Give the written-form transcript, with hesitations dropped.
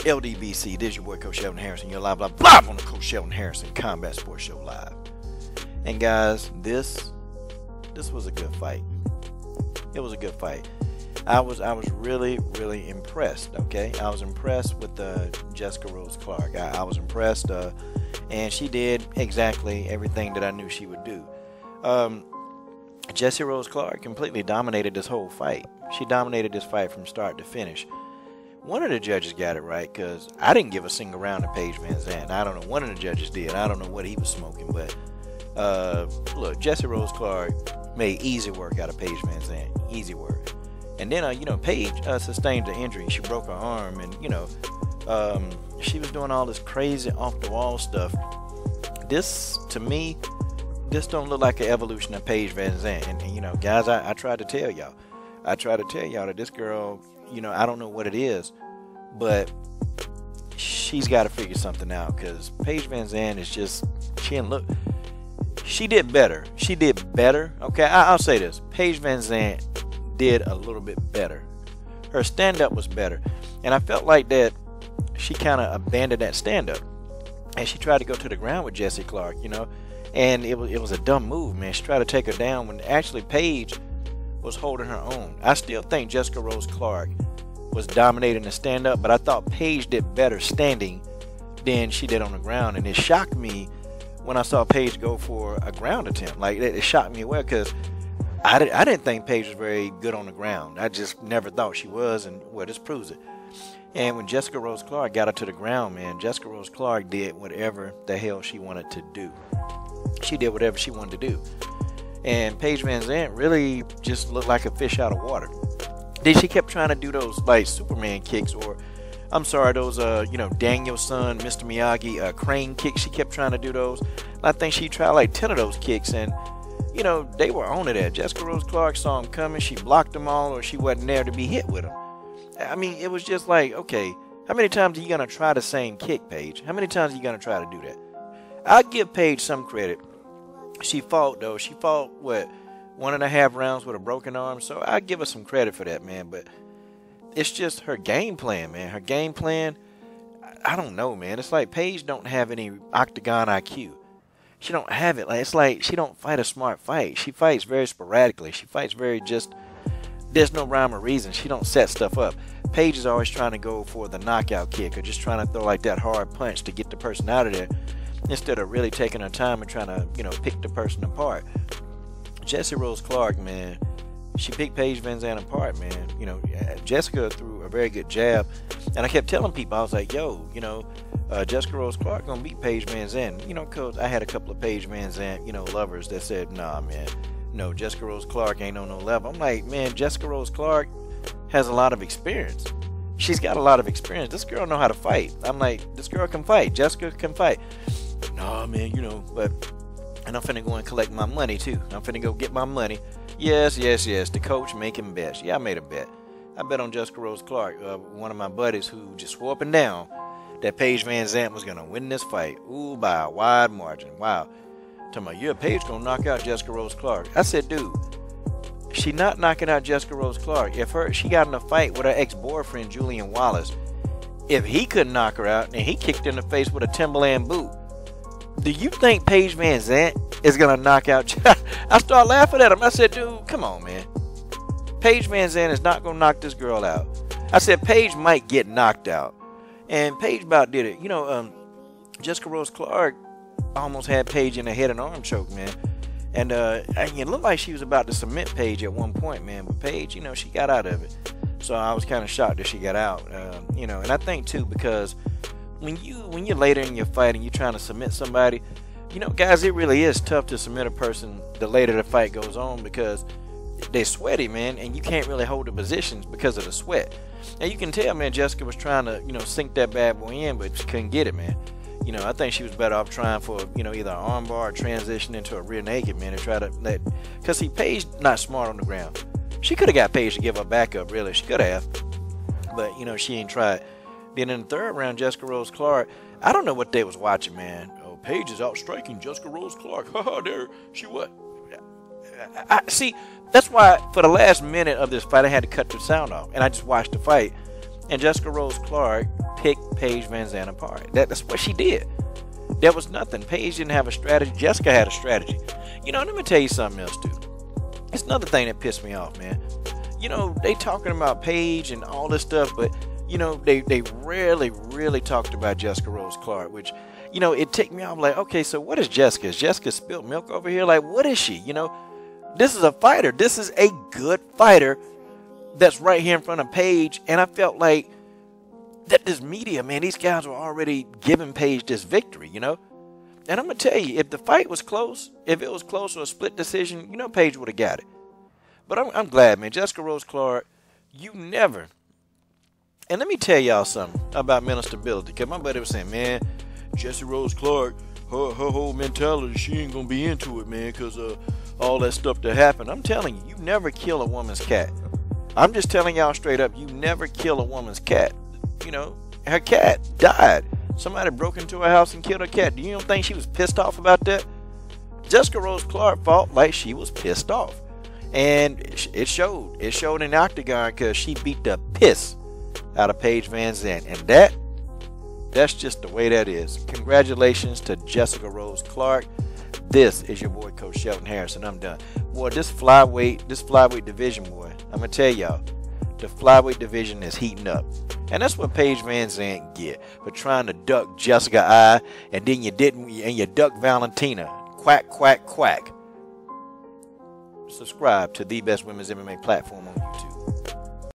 LDBC, this is your boy Coach Sheldon Harrison. You're live on the Coach Sheldon Harrison Combat Sports Show live. And guys, this was a good fight. It was a good fight. I was really impressed. Okay, I was impressed with Jessica Rose Clark. I was impressed, and she did exactly everything that I knew she would do. Jessica Rose Clark completely dominated this whole fight. She dominated this fight from start to finish. One of the judges got it right, because I didn't give a single round to Paige Vanzant. I don't know. One of the judges did. I don't know what he was smoking, but look, Jessica Rose Clark made easy work out of Paige Vanzant. Easy work. And then, Paige sustained an injury. She broke her arm, and, she was doing all this crazy off-the-wall stuff. This, to me, this don't look like an evolution of Paige Vanzant. And guys, I tried to tell y'all. I tried to tell y'all that this girl, I don't know what it is, but she's got to figure something out, because Paige Vanzant is just, she did better. She did better. Okay, I'll say this. Paige Vanzant did a little bit better. Her stand-up was better. And I felt like that she kind of abandoned that stand-up. And she tried to go to the ground with Jessie Clark, And it was a dumb move, man. She tried to take her down when actually Paige was holding her own. I still think Jessica Rose Clark was dominating the stand-up, but I thought Paige did better standing than she did on the ground. And it shocked me when I saw Paige go for a ground attempt. Like, it shocked me well, because I didn't think Paige was very good on the ground. I just never thought she was, and well, this proves it. And when Jessica Rose Clark got her to the ground, man, Jessica Rose Clark did whatever the hell she wanted to do. She did whatever she wanted to do. And Paige Vanzant really just looked like a fish out of water. Then she kept trying to do those like Superman kicks, or I'm sorry, those Daniel-san, Mr. Miyagi crane kicks. She kept trying to do those. I think she tried like 10 of those kicks, and they were on it. Jessica Rose Clark saw them coming. She blocked them all, or she wasn't there to be hit with them. I mean, it was just like, okay, how many times are you gonna try the same kick, Paige? How many times are you gonna try to do that? I'll give Paige some credit. She fought, though. She fought, 1.5 rounds with a broken arm. So I give her some credit for that, man. But it's just her game plan, man. Her game plan, I don't know, man. It's like Paige don't have any octagon IQ. She don't have it. It's like she don't fight a smart fight. She fights very sporadically. She fights very just, there's no rhyme or reason. She don't set stuff up. Paige is always trying to go for the knockout kick, or just trying to throw like that hard punch to get the person out of there, instead of really taking her time and trying to, pick the person apart. Jessica Rose Clark, man, she picked Paige Vanzant apart, man. Jessica threw a very good jab, and I kept telling people, I was like, yo, Jessica Rose Clark gonna beat Paige Vanzant. Cause I had a couple of Paige Vanzant, lovers that said, nah, man, no, Jessica Rose Clark ain't on no level. I'm like, man, Jessica Rose Clark has a lot of experience. She's got a lot of experience. This girl know how to fight. I'm like, this girl can fight. Jessica can fight. Nah, man, but, and I'm finna go and collect my money too. I'm finna go get my money. Yes, the coach making bets. Yeah, I made a bet. I bet on Jessica Rose Clark, one of my buddies who just swore up and down that Paige Vanzant was gonna win this fight. Ooh, by a wide margin. Wow. Talking about, yeah, Paige gonna knock out Jessica Rose Clark. I said, dude, she not knocking out Jessica Rose Clark. If she got in a fight with her ex-boyfriend, Julian Wallace, if he couldn't knock her out, and he kicked her in the face with a Timberland boot, do you think Paige Vanzant is going to knock out? I started laughing at him. I said, dude, come on, man. Paige Vanzant is not going to knock this girl out. I said, Paige might get knocked out. And Paige about did it. Jessica Rose Clark almost had Paige in a head and arm choke, man. And it looked like she was about to submit Paige at one point, man. But Paige, she got out of it. So I was kind of shocked that she got out. And I think, too, because when you're later in your fight and you're trying to submit somebody, guys, it really is tough to submit a person the later the fight goes on, because they're sweaty, man, and you can't really hold the positions because of the sweat. And you can tell, man, Jessica was trying to, sink that bad boy in, but she couldn't get it, man. I think she was better off trying for, either an armbar or transition into a rear naked, man, and try to because see, Paige not smart on the ground. She could have got Paige to give her back up, really. She could have, but she ain't tried. Then in the third round, Jessica Rose Clark, I don't know what they was watching, man. Oh, Paige is outstriking Jessica Rose Clark. Haha, there she what? I see. That's why for the last minute of this fight, I had to cut the sound off, and I just watched the fight. And Jessica Rose Clark picked Paige Vanzant apart. That's what she did. There was nothing. Paige didn't have a strategy. Jessica had a strategy. Let me tell you something else, too. It's another thing that pissed me off, man. They talking about Paige and all this stuff, but, they rarely, really talked about Jessica Rose Clark, which, it ticked me off. Like, okay, so what is Jessica? Is Jessica spilled milk over here? Like, what is she? This is a fighter. This is a good fighter that's right here in front of Paige. And I felt like that this media, man, these guys were already giving Paige this victory, And I'm going to tell you, if the fight was close, if it was close or a split decision, Paige would have got it. But I'm glad, man. Jessica Rose Clark, you never. And let me tell y'all something about mental stability. Because my buddy was saying, man, Jessica Rose Clark, her whole mentality, she ain't going to be into it, man, because all that stuff that happened. I'm telling you, you never kill a woman's cat. I'm just telling y'all straight up, you never kill a woman's cat. Her cat died. Somebody broke into her house and killed her cat. Do you don't think she was pissed off about that? Jessica Rose Clark fought like she was pissed off. And it showed. It showed in the octagon because she beat the piss out of Paige Vanzant. And that's just the way that is. Congratulations to Jessica Rose Clark. This is your boy, Coach Shelton Harrison. I'm done. Boy, this flyweight division, boy, I'm going to tell y'all, the flyweight division is heating up. And that's what Paige Vanzant get for trying to duck Jessica I, and then you didn't, and you ducked Valentina. Quack, quack, quack. Subscribe to the best women's MMA platform on YouTube.